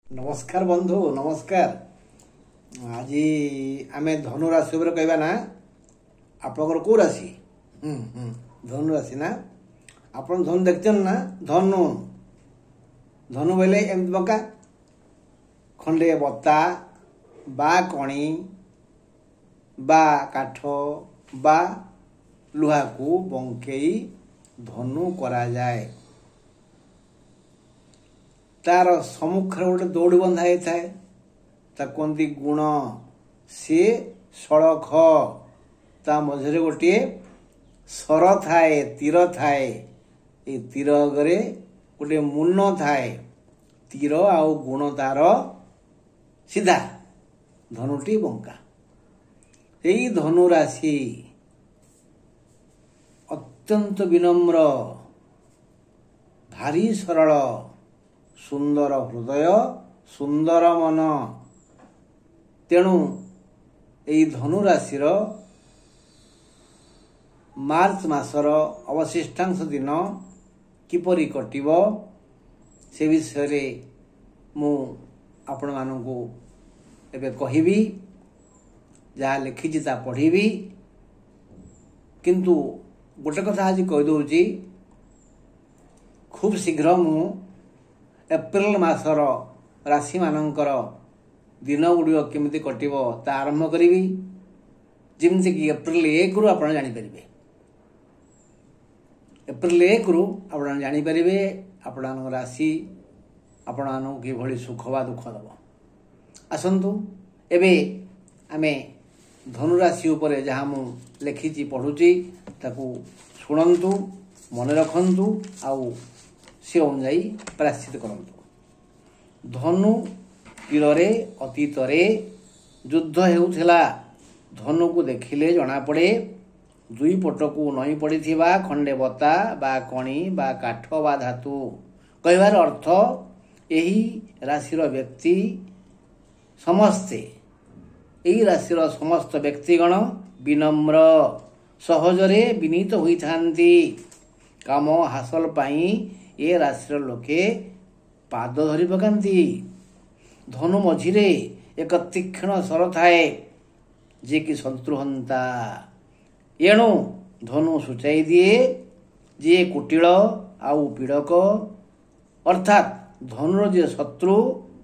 नमस्कार बंधु नमस्कार। आज आम धनु राशि कहवा ना आपंकर कौ राशि धनु राशि ना आप धनु देखते ना धनु धनु बोले एमती बंका खंडे बता बा कणी बा काठ बा लुहा को बंकई धनु करा जाए। तार सम्मुख गोटे दौड़ी बंधा कहती गुण सी सड़ख ता मझे गोटे सर थाए तीर थाए ये तीर अगरे गोटे मुन थाए तीर आउ गुण तार सीधा धनुटी बंका। यही धनु राशि अत्यंत विनम्र भारी सरल सुंदर हृदय सुंदर मन तेणु यही धनु राशि मार्च मासर अवशिष्टांश दिन किपरि कटिब से विषय मु आपण मानू एबे कहिबी जहाँ लिखी ता पढ़ी किंतु गोटे कथा आज कहीदे खूब शीघ्र मु एप्रिल मासर राशि मानकर दिन गुड़िक केमिति कटिब ता आरंभ करी जमती कि एप्रिल 1 रु आप जानीपर एप्रिल 1 रु आप जानीपर आपण राशि आपण कि सुख बा दुख दब। आसतु एबे आमे धनुराशि उपरे जहाँ मु लिखी पढ़ुची ताकू शुणु मन रखु आउ से अनुजाई प्रायश्चित करंतु। धनु तीर अतीत युद्ध हेउथिला धनु को देखिले जना पड़े दुई पट को नई पड़ी खंडे बता बा कणी बा काठ बा धातु कहबार अर्थ यही राशिर व्यक्ति समस्ते यही राशिर समस्त व्यक्तिगण विनम्र सहजरे विनीत होइथांती काम हासिल पाई ये राशिर लोके पाद धरी पकांती। धनु मझिरे एक तीक्ष्ण सर थाए जे कि शत्रुहंता एणु धनु सूचाई दिए जे कुटिल आउ पीड़क अर्थात धनुर जे शत्रु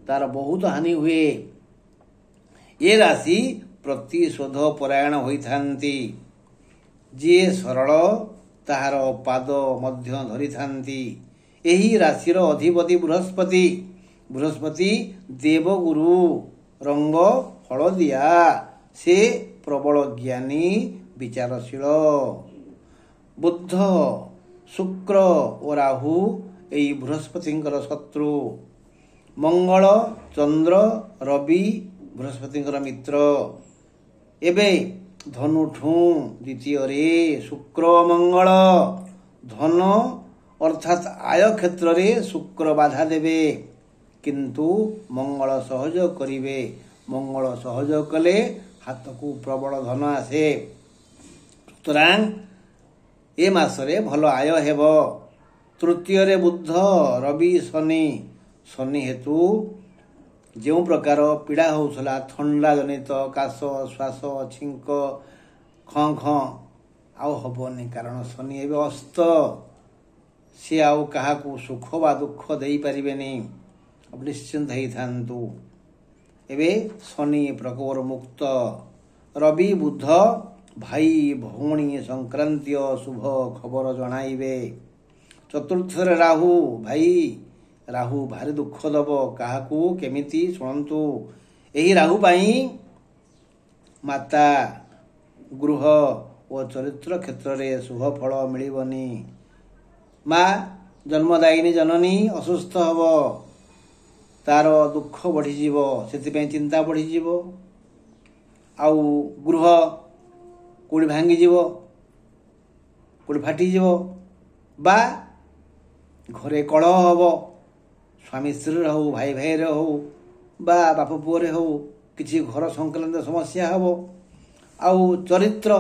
तार बहुत हानि हुए। ये राशि प्रतिशोध परायण होइथांती जे सरल ताहार पाद मध्य धरी थांती। यही राशिर अधिपति बृहस्पति बृहस्पति देवगुरु रंग हलदिया से प्रबल ज्ञानी विचारशील। बुध शुक्र और राहु यही बृहस्पति शत्रु मंगल चंद्र रवि बृहस्पति मित्र। एबे धनुठू द्वितीय शुक्र मंगल धन अर्थात आय क्षेत्र रे शुक्र बाधा देवे किंतु मंगल सहयोग करिवे। मंगल सहयोग कले हाथ को प्रबल धन आसे सुतरां ए मासरे भल आय हेब। तृतीय रे बुध रवि शनि शनि हेतु जो प्रकार पीड़ा होउथला थंडा जनित काश श्वास छिंक ख ख आउ हबनी कारण शनि एबे अस्त सी आउ कहा सुख बा दुख दे पारिबेनी अब निश्चिंत होइथांतु। एबे शनि प्रकोर मुक्त रवि बुध भाई भौणी संक्रांतीय शुभ खबर जणाइबे। चतुर्थ राहु भाई राहु भारी दुख दब क्या केमिति शुणु। यही राहु पाई माता गृह और चरित्र क्षेत्र में शुभ फल मिलबनी। माँ जन्मदायिनी जननी असुस्थ हब तार दुख बढ़ीज से चिंता बढ़ीज आउ गृह कौड़ी भांगीज कौड़ी फाटीज बा घरे कलह हब स्वामी स्त्री हो भाई भाई हो बा बाप पुओरे हो किसी घर संक्रांत समस्या हब आउ चरित्र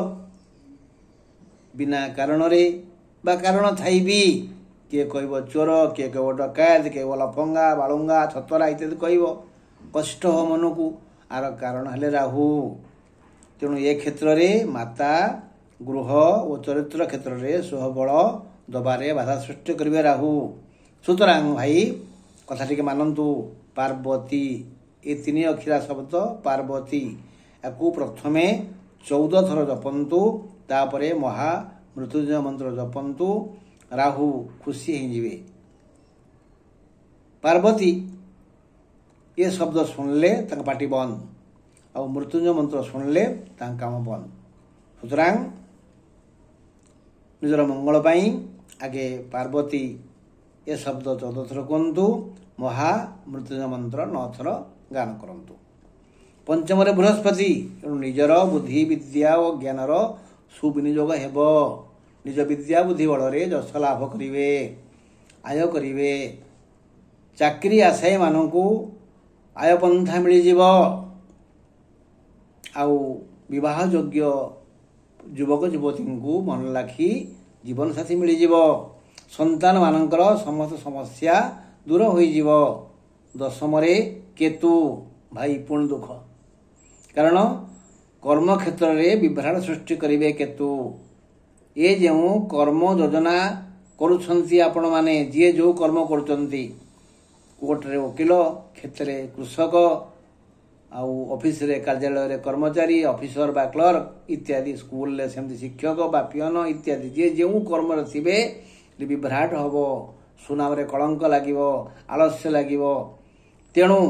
बिना कारण रे बा कारण थाई भी किए कह चोर किए कह डकायत किए कह लफंगा बालुंगा छतरा इत्यादि कह कष्ट हो मन को आर कारण हेले राहु तेणु ए क्षेत्र में माता गृह और चरित्र क्षेत्र में सुबल दबारे बाधा सृष्टि करेंगे राहु सुतरां भाई कथा टिके मानतु पार्वती ये 3 अक्षरा शब्द पार्वती याकू प्रथमे 14 थर जपंतु तापरे महामृत्युंजय मंत्र जपंतु राहु खुशी हो पार्वती ये शब्द शुणिले पाटी बंद और मृत्युंजय मंत्र शुणिले काम बंद सुतरां निजर मंगल पाई आगे पार्वती ये शब्द 14 थर कहतु महामृत्युंजय मंत्र 9 थर गान करंतु पंचम बृहस्पति निजर बुद्धि विद्या और ज्ञानर सुविनियोग हेब निज विद्या बुद्धि बल जश लाभ करेंगे आय करेंगे चाकरी आशायी मानू आय पंथा मिल आवाह योग्य युवक युवती को मन लाखी जीवन साथी मिल संतान मानकर समस्त समस्या दूर हो दशम केतु भाई पुण्य दुख कारण कर्म क्षेत्र में विभ्राट सृष्टि करेंगे केतु ये जो कर्म योजना करुछंती आपण माने जी जो कर्म करुछंती कोर्ट रे वकील क्षेत्र में कृषक ऑफिस रे कार्यालय रे कर्मचारी ऑफिसर बा क्लर्क इत्यादि स्कूल रे सेमती शिक्षक बा पियन इत्यादि जे जो कर्म रे थिबे विभ्राट हब सुनाम रे कलंक लागिवो आलस्य लागिवो तेणु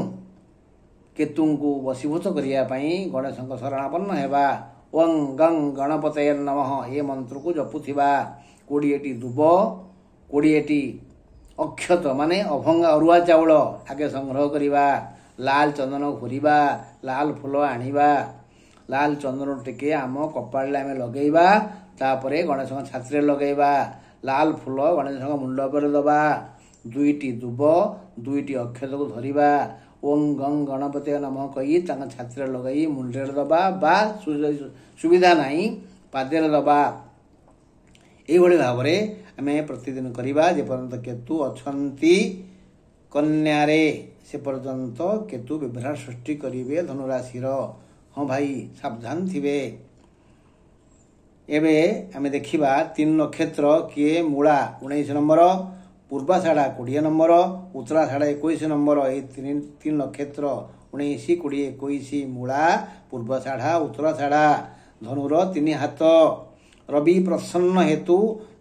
केतु को वशीभूत करने गणेश शरणापन्न हेबा ओं गं गणपतये नमः ये मंत्र को जपुथिबा 20टी दुब 20टी अक्षत माने अभंगा अरुआ चाउल आगे संग्रह करिबा लाल चंदन घोरिबा लाल फूल आनिबा लाल चंदन टिके आम कपाल आम लगेबा तापरे गणेश छाती लगेबा लाल फूल गणेश मुंड पर दबा 2टी दुब 2टी अक्षत को धरिबा ओं गं गणपति नमः कही छाती लगे मुंडे दबा बा सुविधा नहीं पादे दबा यही भाव आम प्रतिदिन करवा जेपर्यंत केतु अछंती कन्यारे से पर्यंत केतु विभ्राट सृष्टि करेंगे धनुराशि हाँ भाई सावधान थिबे एबे आमे देखिबा 3 नक्षत्र किए मूला 19 नंबर पूर्वाषाढ़ा 20 नंबर उत्तराषाढ़ा 21 नंबर ये 3 नक्षत्र 19 20 21 मूला पूर्वाषाढ़ा उत्तराषाढ़ा धनुर 3 हाथ रवि प्रसन्न हेतु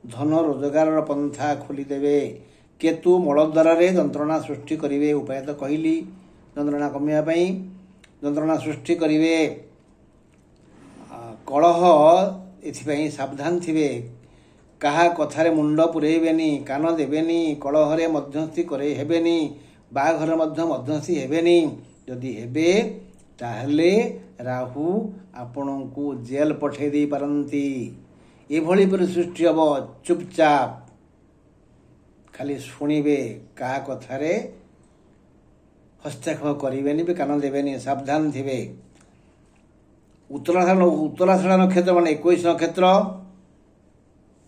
धन रोजगार पंथा खोलीदेवे केतु मलद्वार जंत्रणा सृष्टि करेंगे उपाय तो कहली जंत्रणा कमियापाई जंत्रणा सृष्टि करेंगे कलह एथिपाई सावधान थिबे कहा कथारे मुंड पुरेबेनी कान देबेनी कलहरे मध्यस्थी करे हेबेनी बाघरे मध्यस्थी हेबेनी जदि हेबे ताहले राहु आपणको जेल पठे दे पारंती एभली परिसृष्टि हम चुपचाप खाली शुणिबे कहा कथारे हस्तक्षेप करेंगे भी कान देवेनी सावधान थिबे उत्तराषाढ़ा नक्षत्र मान 21 नक्षत्र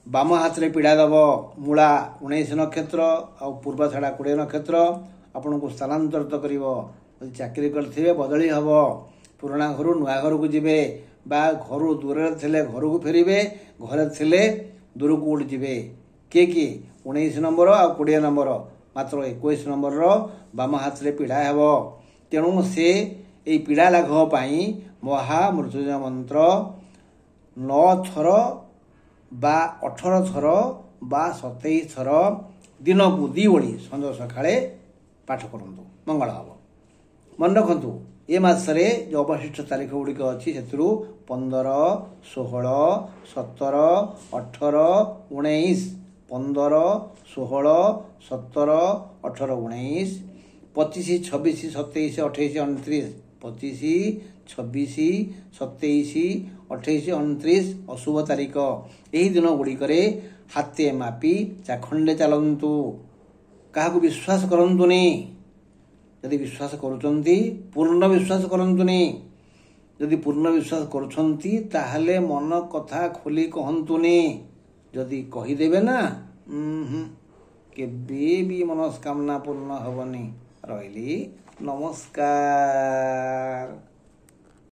बाम हाथ रे पीड़ा दब मूला 19 नक्षत्र आ पूर्वाषाढ़ा 20 नक्षत्र आपन को स्थानांतरित कर चाकरी करथिबे बदली हब पुराना घर नुआ घर को जिबे बा घर दूर थिले घर को फेरिबे घरे थिले दूर को उड़ जिबे किए 19 नंबर आ 20 नंबर मात्र 21 नंबर बाम हाथ रे पीड़ा हेब तेणु से यही पीड़ा लाघव पाई महामृत्युंजय मंत्र 9 थर बा 18 थर बा 27 थर दिन को 2 ओली संज सकाळे पाठ करंतु मंगल हम मन रखु ए मासरे जो अवशिष्ट तारीख गुड़िक अच्छी से 15 16 17 18 19 15 16 17 18 19 25 26 27 28 29 25 26 27 28 29 अशुभ तारीख यही दिन गुड़िक हाथे मापी चाखंडे चलतु क्या विश्वास करतुनि यदि विश्वास करुचंती पूर्ण विश्वास करतुनि यदि पूर्ण विश्वास करुचंती ताहले मन कथा खोली कहतुनि जदि कहीदेवे ना କେବେ ବି ମନସ୍କାମନା ପୂର୍ଣ୍ଣ ହେବନି। ରହିଲି, ନମସ୍କାର।